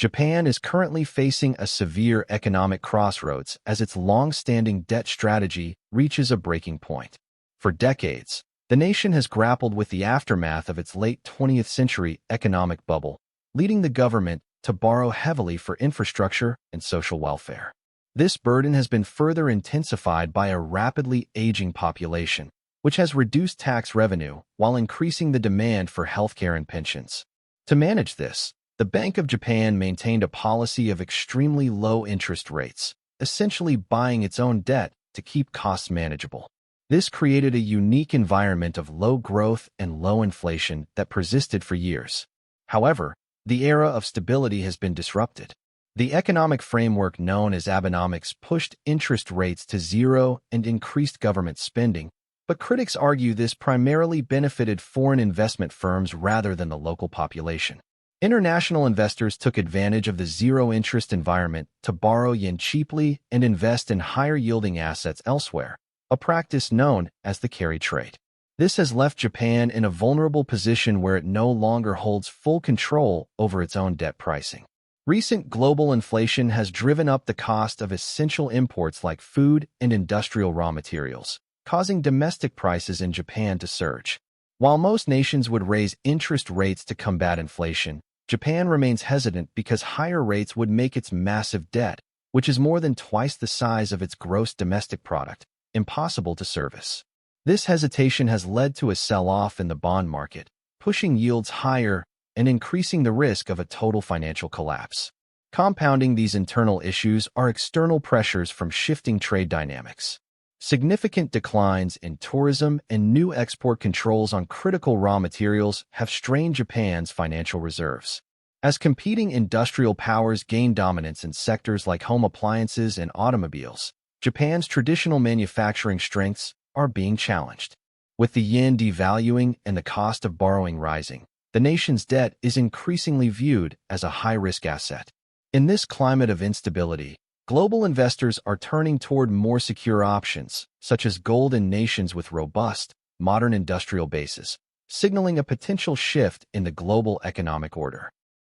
Japan is currently facing a severe economic crossroads as its long-standing debt strategy reaches a breaking point. For decades, the nation has grappled with the aftermath of its late 20th century economic bubble, leading the government to borrow heavily for infrastructure and social welfare. This burden has been further intensified by a rapidly aging population, which has reduced tax revenue while increasing the demand for healthcare and pensions. To manage this, the Bank of Japan maintained a policy of extremely low interest rates, essentially buying its own debt to keep costs manageable. This created a unique environment of low growth and low inflation that persisted for years. However, the era of stability has been disrupted. The economic framework known as Abenomics pushed interest rates to zero and increased government spending, but critics argue this primarily benefited foreign investment firms rather than the local population. International investors took advantage of the zero-interest environment to borrow yen cheaply and invest in higher-yielding assets elsewhere, a practice known as the carry trade. This has left Japan in a vulnerable position where it no longer holds full control over its own debt pricing. Recent global inflation has driven up the cost of essential imports like food and industrial raw materials, causing domestic prices in Japan to surge. While most nations would raise interest rates to combat inflation, Japan remains hesitant because higher rates would make its massive debt, which is more than twice the size of its gross domestic product, impossible to service. This hesitation has led to a sell-off in the bond market, pushing yields higher and increasing the risk of a total financial collapse. Compounding these internal issues are external pressures from shifting trade dynamics. Significant declines in tourism and new export controls on critical raw materials have strained Japan's financial reserves. As competing industrial powers gain dominance in sectors like home appliances and automobiles, Japan's traditional manufacturing strengths are being challenged. With the yen devaluing and the cost of borrowing rising, the nation's debt is increasingly viewed as a high-risk asset. In this climate of instability, global investors are turning toward more secure options, such as gold in nations with robust, modern industrial bases, signaling a potential shift in the global economic order.